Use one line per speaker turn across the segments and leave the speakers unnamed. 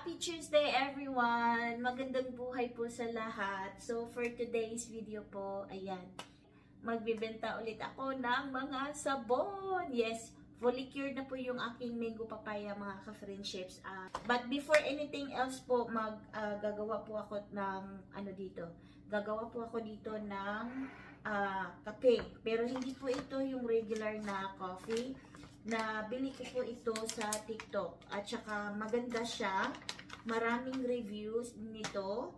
Happy Tuesday everyone! Magandang buhay po sa lahat. So for today's video po, ayan, magbibenta ulit ako ng mga sabon. Yes, fully cured na po yung aking mango papaya mga ka-friendships. But before anything else po, gagawa po ako ng Gagawa po ako dito ng kape. Pero hindi po ito yung regular na coffee. Nabili ko po ito sa TikTok at saka maganda siya, maraming reviews nito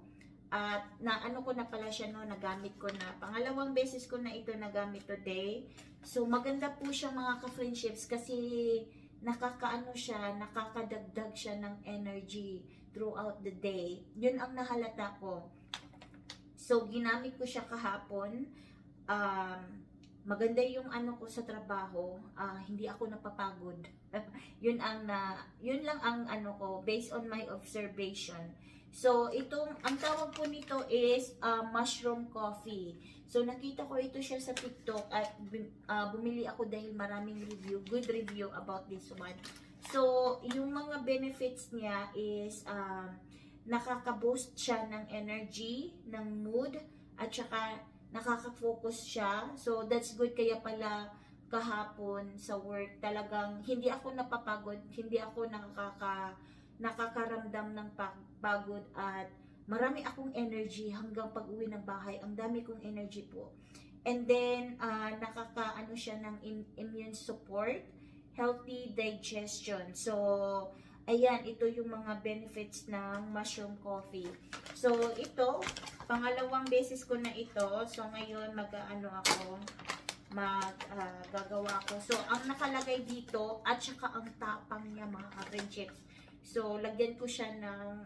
at naano ko na pala siya nagamit ko na, pangalawang beses ko na ito nagamit today. So maganda po siya mga ka-friendships kasi nakakadagdag siya ng energy throughout the day. Yun ang nahalata ko. So ginamit ko siya kahapon. Maganda yung ko sa trabaho, hindi ako napapagod. yun lang ang ko based on my observation. So ang tawag po nito is mushroom coffee. So nakita ko ito siya sa TikTok at bumili ako dahil maraming good review about this one. So yung mga benefits niya is nakaka-boost siya ng energy, ng mood, at saka nakaka-focus siya. So, that's good. Kaya pala kahapon sa work, talagang hindi ako napapagod, hindi ako nakakaramdam ng pagod at marami akong energy hanggang pag-uwi ng bahay. Ang dami kong energy po. And then, nakakaano siya ng immune support, healthy digestion. So, ayan, ito yung mga benefits ng mushroom coffee. So, ito, pangalawang beses ko na ito. So, ngayon, gagawa ako. So, ang nakalagay dito, at saka ang tapang niya, mga ka-friendships. So, lagyan ko siya ng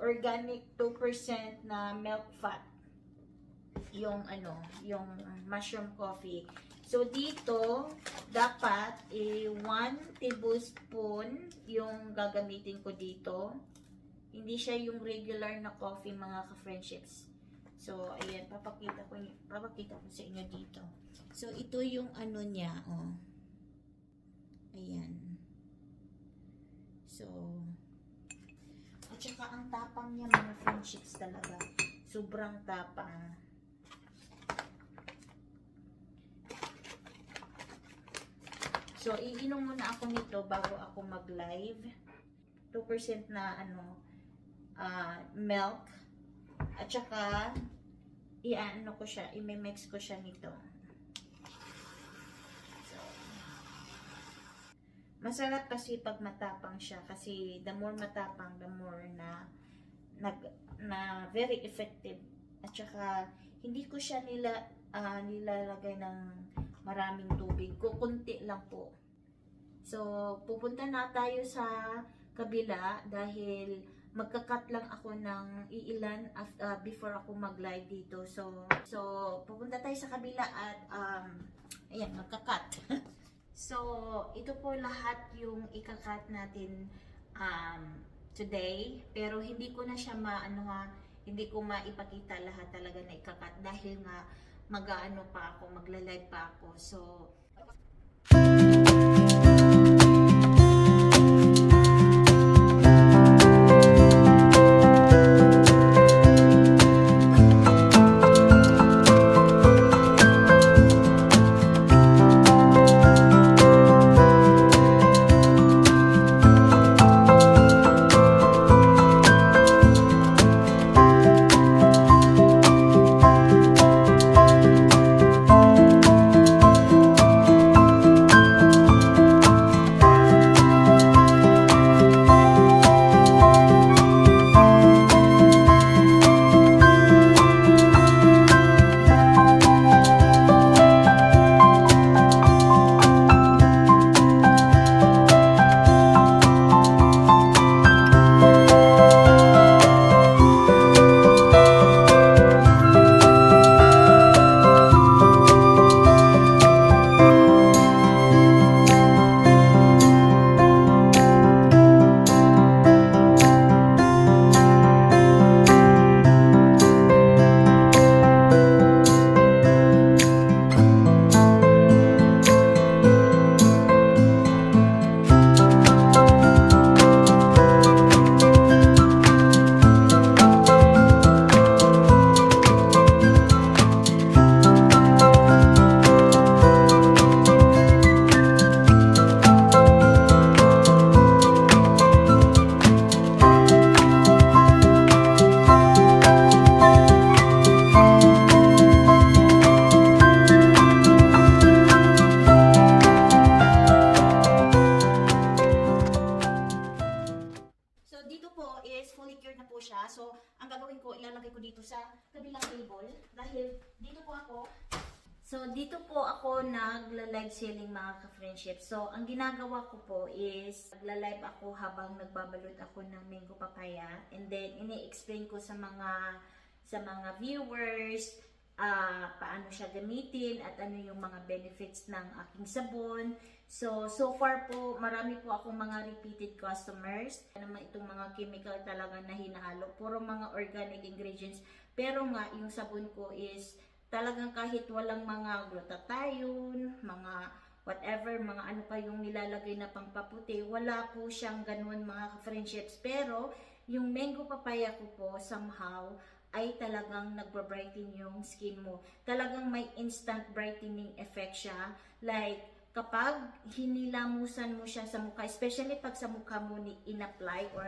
organic 2% na milk fat. Yung mushroom coffee. So, dito, dapat 1 tablespoon yung gagamitin ko dito. Hindi siya yung regular na coffee, mga ka-friendships. So, ayan, papakita ko sa inyo dito. So, ito yung niya, oh. Ayan. So, at saka ang tapang niya, mga friendships talaga. Sobrang tapang. So, iinom muna ako nito bago ako mag-live. 2% na milk. At saka, i-mix ko siya nito. So, masarap kasi pag matapang siya. Kasi the more matapang, the more na very effective. At saka, hindi ko siya nilalagay ng maraming tubig. Kukunti lang po. So, pupunta na tayo sa kabila dahil magka-cut lang ako ng iilan before ako mag-live dito. So pupunta tayo sa kabila at ayan, magka-cut. So, ito po lahat yung ika-cut natin today. Pero hindi ko na siya hindi ko maipakita lahat talaga na ika-cut dahil nga magla-live pa ako. So, is fully cured na po siya. So, ang gagawin ko, ilalagay ko dito sa kabilang table. Dahil dito po ako. So, dito po ako nagla-live selling mga ka-friendship. So, ang ginagawa ko po is nagla-live ako habang nagbabalot ako ng mango papaya. And then, ini-explain ko sa mga viewers paano siya gamitin at ano yung mga benefits ng aking sabon. So far po, marami po akong mga repeated customers. Ano naman itong mga chemical talaga na hinahalo. Puro mga organic ingredients. Pero nga, yung sabon ko is talagang kahit walang mga glutathione, mga whatever, mga ano pa yung nilalagay na pangpaputi, wala po siyang ganun mga friendships. Pero, yung mango papaya ko po, somehow, ay talagang nagba-brighten yung skin mo. Talagang may instant brightening effect siya. Like, kapag hinilamusan mo siya sa mukha, especially pag sa mukha mo in-apply or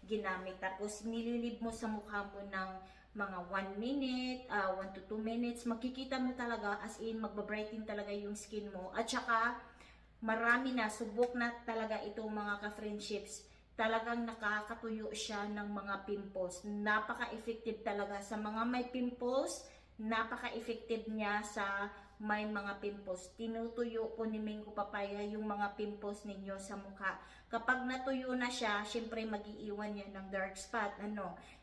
ginamit, tapos nililib mo sa mukha mo ng mga 1 minute, 1 to 2 minutes, makikita mo talaga as in magbabrighten talaga yung skin mo. At saka marami na, subok na talaga itong mga ka-friendships. Talagang nakakatuyo siya ng mga pimples. Napaka-effective talaga sa mga may pimples. Napaka-effective niya sa may mga pimples. Tinutuyo po ni mango papaya yung mga pimples ninyo sa mukha. Kapag natuyo na siya, syempre mag-iiwan yan ng dark spot.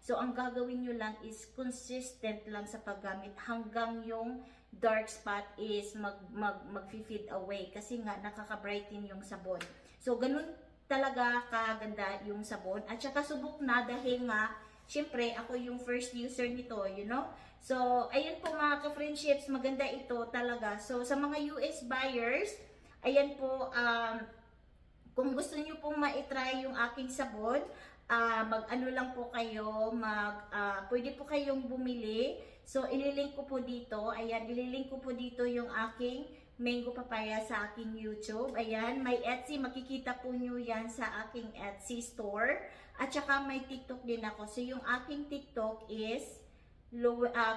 So, ang gagawin nyo lang is consistent lang sa paggamit hanggang yung dark spot is mag-feed away. Kasi nga, nakaka-brighten yung sabon. So, ganun talaga kaganda yung sabon. At saka subok na dahil nga, syempre, ako yung first user nito, you know? So, ayun po mga ka-friendships, maganda ito talaga. So, sa mga US buyers, ayan po, kung gusto niyo pong ma-try yung aking sabon, mag-ano lang po kayo, pwede po kayong bumili. So, ililink ko po dito, ayan, ililink ko po dito yung aking mango papaya sa aking YouTube. Ayan, may Etsy, makikita po nyo yan sa aking Etsy store. At saka may TikTok din ako. So, yung aking TikTok is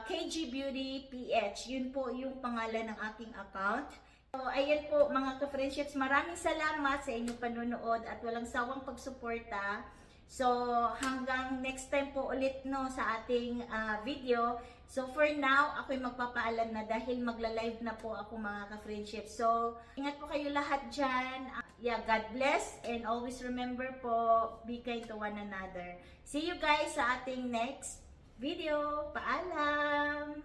KG Beauty PH. Yun po yung pangalan ng aking account. So, ayan po mga ka-friendships, maraming salamat sa inyong panonood at walang sawang pagsuporta. So, hanggang next time po ulit no sa ating video. So, for now, ako'y magpapaalam na dahil magla-live na po ako mga ka-friendship. So, ingat po kayo lahat dyan. God bless and always remember po, be kind to one another. See you guys sa ating next video. Paalam!